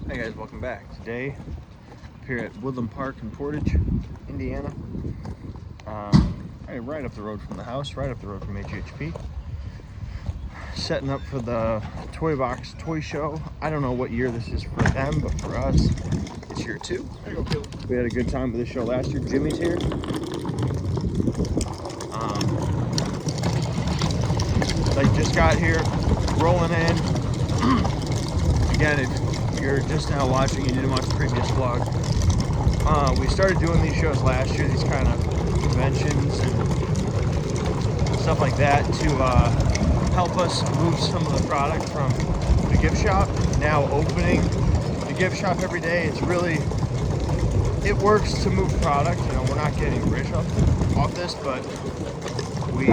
Hey guys, welcome back. Today, I'm here at Woodland Park in Portage, Indiana. Right up the road from the house, right up the road from HHP. Setting up for the Toy Box Toy Show. I don't know what year this is for them, but for us, it's year 2. We had a good time with the show last year. Jimmy's here. They just got here, rolling in. Again, if you're just now watching, you didn't watch the previous vlog. We started doing these shows last year, these kind of conventions and stuff like that to help us move some of the product from the gift shop. Now opening the gift shop every day, it works to move product. You know, we're not getting rich off this, but we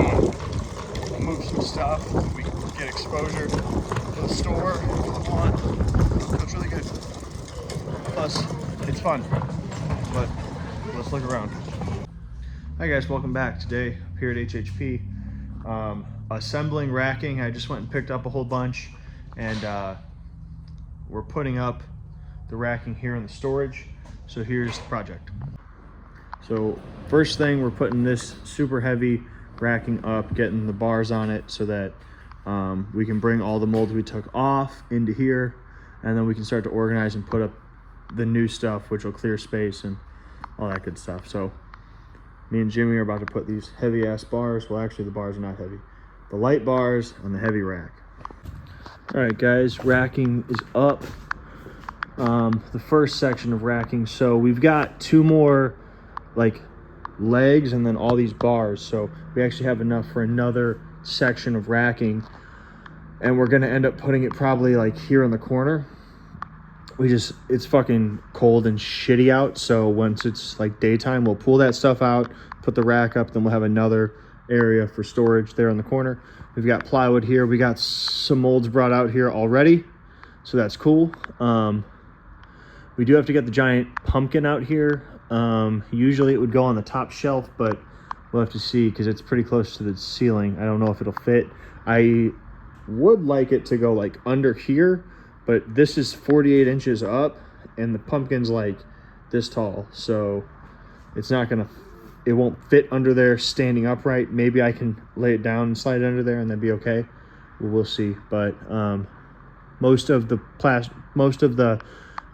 move some stuff. We get exposure to the store, to the lawn. So it's really good. Plus, it's fun. But let's look around. Hi guys, welcome back. Today up here at HHP, assembling racking. I just went and picked up a whole bunch, and we're putting up the racking here in the storage. So here's the project. So first thing, we're putting this super heavy racking up, getting the bars on it so that we can bring all the molds we took off into here, and then we can start to organize and put up the new stuff, which will clear space and all that good stuff. So me and Jimmy are about to put these heavy ass bars, well actually the bars are not heavy, the light bars on the heavy rack. All right guys, racking is up. The first section of racking, so we've got 2 more like legs and then all these bars, so we actually have enough for another section of racking, and we're gonna end up putting it probably like here in the corner. It's fucking cold and shitty out, so once it's like daytime, we'll pull that stuff out, put the rack up, then we'll have another area for storage there in the corner. We've got plywood here. We got some molds brought out here already, so that's cool. We do have to get the giant pumpkin out here. Usually it would go on the top shelf, but we'll have to see because it's pretty close to the ceiling. I don't know if it'll fit. I would like it to go like under here, but this is 48 inches up and the pumpkin's like this tall, so it won't fit under there standing upright. Maybe I can lay it down and slide it under there and then be okay. We'll see. But most of the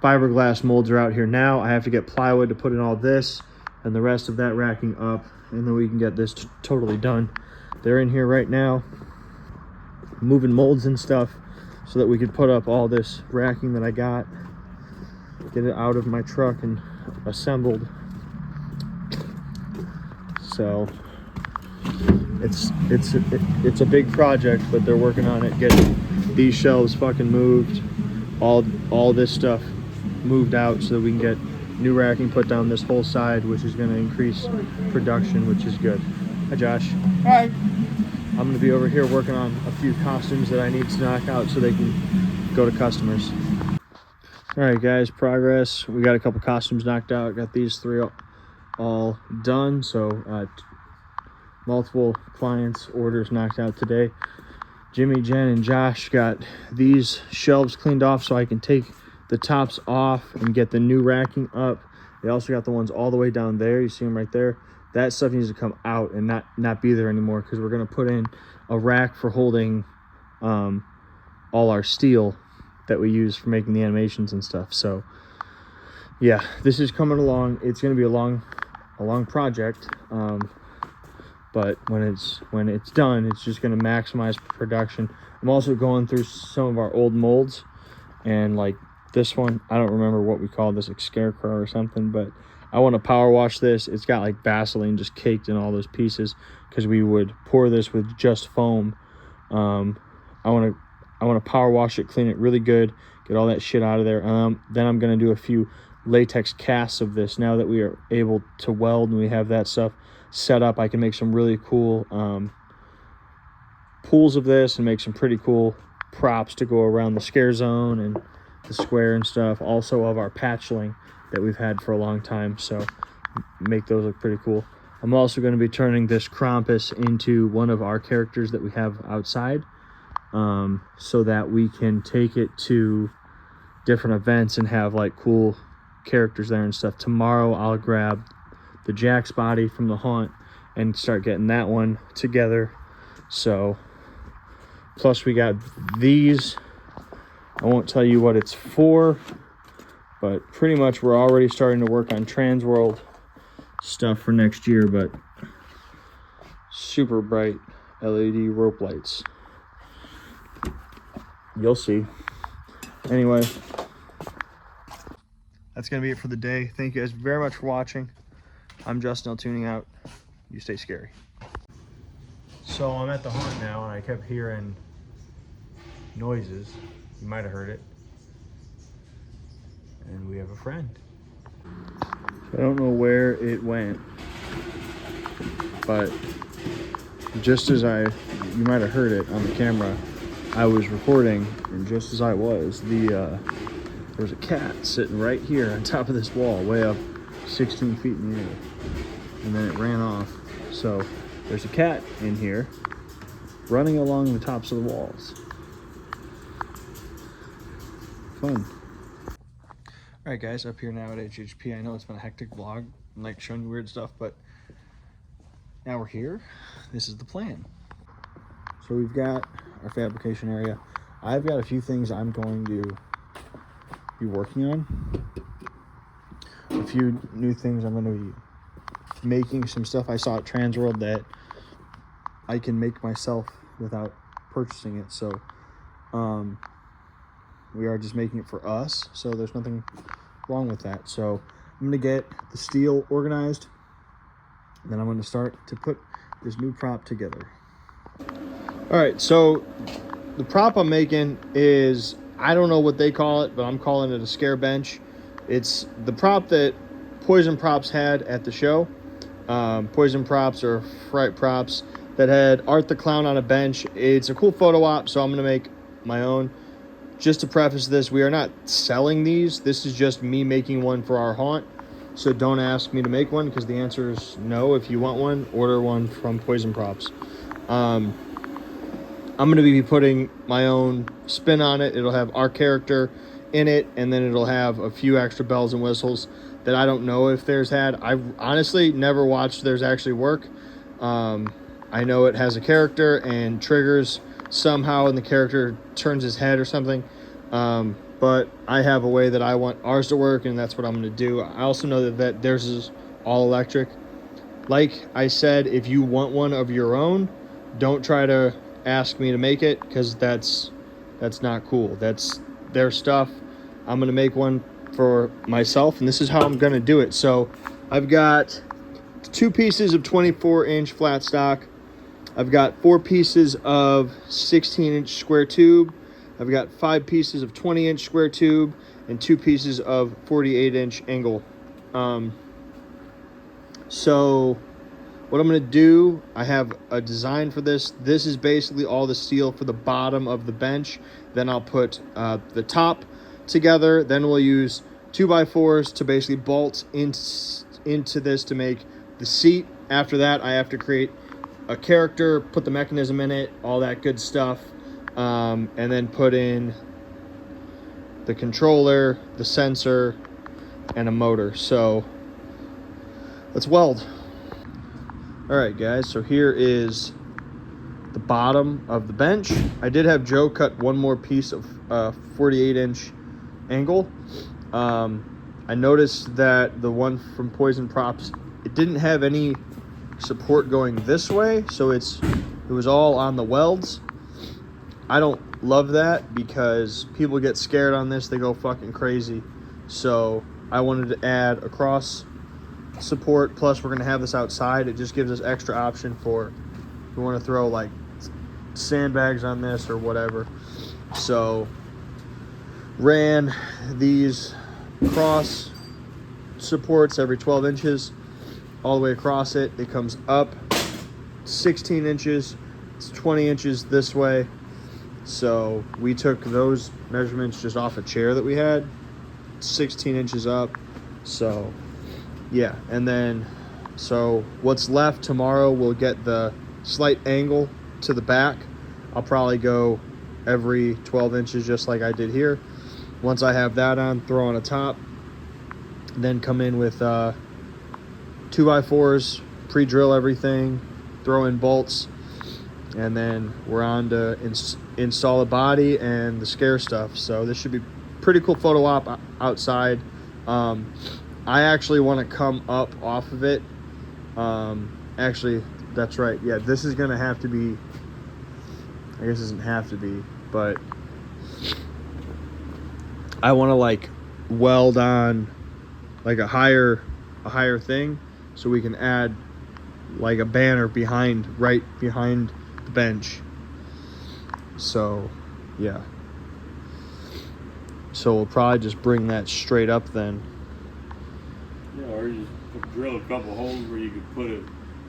fiberglass molds are out here now. I have to get plywood to put in all this and the rest of that racking up, and then we can get this totally done. They're in here right now moving molds and stuff so that we could put up all this racking that I got, get it out of my truck and assembled. So it's a big project, but they're working on it, getting these shelves fucking moved, all this stuff moved out so that we can get new racking put down this whole side, which is going to increase production, which is good. Hi Josh. Hi. I'm going to be over here working on a few costumes that I need to knock out so they can go to customers. All right guys, progress. We got a couple costumes knocked out. Got these 3 all done, so multiple clients orders knocked out today. Jimmy, Jen, and Josh got these shelves cleaned off so I can take the tops off and get the new racking up. They also got the ones all the way down there. You see them right there. That stuff needs to come out and not be there anymore, because we're going to put in a rack for holding all our steel that we use for making the animations and stuff. So yeah, this is coming along. It's going to be a long project, but when it's done, it's just going to maximize production. I'm also going through some of our old molds, and like this one, I don't remember what we call this, like scarecrow or something, but I want to power wash this. It's got like Vaseline just caked in all those pieces, because we would pour this with just foam. I want to power wash it, clean it really good, get all that shit out of there. Then I'm going to do a few latex casts of this. Now that we are able to weld and we have that stuff set up, I can make some really cool pools of this and make some pretty cool props to go around the Scarezone and the square and stuff. Also of our patchling that we've had for a long time, so make those look pretty cool. I'm also going to be turning this Krampus into one of our characters that we have outside, so that we can take it to different events and have like cool characters there and stuff. Tomorrow I'll grab the Jack's body from the haunt and start getting that one together. So plus we got these. I won't tell you what it's for, but pretty much we're already starting to work on Transworld stuff for next year. But super bright LED rope lights, you'll see. Anyway, that's gonna be it for the day. Thank you guys very much for watching. I'm Justin L, tuning out. You stay scary. So I'm at the haunt now, and I kept hearing noises. You might have heard it. And we have a friend. I don't know where it went, but just as you might have heard it on the camera, I was recording, and just as I was, there was a cat sitting right here on top of this wall, way up 16 feet in the air, and then it ran off. So there's a cat in here running along the tops of the walls. Fun. All right, guys, up here now at HHP. I know it's been a hectic vlog, and like showing you weird stuff, but now we're here. This is the plan. So we've got our fabrication area. I've got a few things I'm going to be working on. A few new things I'm going to be making. Some stuff I saw at Transworld that I can make myself without purchasing it. So we are just making it for us. So there's nothing wrong with that. So I'm going to get the steel organized. Then I'm going to start to put this new prop together. All right, so the prop I'm making is, I don't know what they call it, but I'm calling it a scare bench. It's the prop that Poison Props had at the show. Poison Props or Fright Props that had Art the Clown on a bench. It's a cool photo op, so I'm going to make my own. Just to preface this, we are not selling these. This is just me making one for our haunt. So don't ask me to make one, because the answer is no. If you want one, order one from Poison Props. I'm going to be putting my own spin on it. It'll have our character in it, and then it'll have a few extra bells and whistles that I don't know if theirs had. I've honestly never watched theirs actually work. I know it has a character and triggers somehow, and the character turns his head or something. But I have a way that I want ours to work, and that's what I'm going to do. I also know that theirs is all electric. Like I said, if you want one of your own, don't try to ask me to make it, because that's not cool. That's their stuff. I'm going to make one for myself, and this is how I'm going to do it. So I've got 2 pieces of 24-inch flat stock. I've got 4 pieces of 16-inch square tube. I've got 5 pieces of 20-inch square tube and 2 pieces of 48-inch angle. So what I'm going to do, I have a design for this. This is basically all the steel for the bottom of the bench. Then I'll put the top together. Then we'll use 2x4s to basically bolt into this to make the seat. After that, I have to create a character, put the mechanism in it, all that good stuff. And then put in the controller, the sensor, and a motor. So let's weld. All right, guys, so here is the bottom of the bench. I did have Joe cut one more piece of 48-inch angle. I noticed that the one from Poison Props, it didn't have any support going this way, so it was all on the welds. I don't love that, because people get scared on this. They go fucking crazy. So I wanted to add a cross support. Plus, we're going to have this outside. It just gives us extra option for if we want to throw like sandbags on this or whatever. So ran these cross supports every 12 inches all the way across it. It comes up 16 inches. It's 20 inches this way. So we took those measurements just off a chair that we had, 16 inches up. So yeah, and then so what's left tomorrow, we'll get the slight angle to the back. I'll probably go every 12 inches just like I did here. Once I have that on, throw on a top, then come in with 2x4s, pre-drill everything, throw in bolts, and then we're on to install a body and the scare stuff. So this should be pretty cool photo op outside. I actually want to come up off of it. Actually, that's right. Yeah, this is gonna have to be, I guess it doesn't have to be, but I want to like weld on like a higher thing, so we can add like a banner right behind the bench. So yeah, so we'll probably just bring that straight up then. Yeah, or you just drill a couple holes where you could put a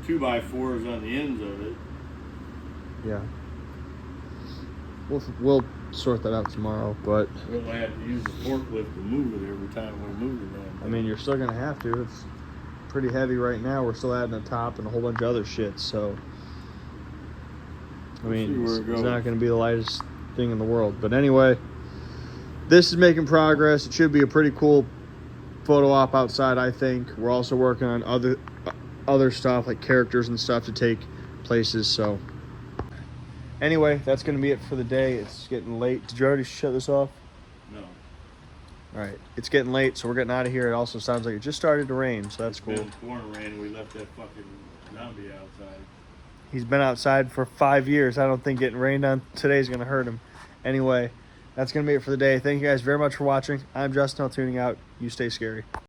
2x4s on the ends of it. Yeah, we'll sort that out tomorrow, but we'll have to use the forklift to move it every time we move it. I mean, you're still gonna have to. It's pretty heavy right now. We're still adding a top and a whole bunch of other shit, so I mean, it's not gonna be the lightest thing in the world. But anyway, this is making progress. It should be a pretty cool photo op outside, I think. We're also working on other stuff like characters and stuff to take places. So anyway, that's gonna be it for the day. It's getting late. Did you already shut this off? No. All right, it's getting late, so we're getting out of here. It also sounds like it just started to rain, so that's cool. It's been pouring rain. We left that fucking zombie outside. He's been outside for 5 years. I don't think getting rained on today is going to hurt him. Anyway, that's going to be it for the day. Thank you guys very much for watching. I'm Justin, tuning out. You stay scary.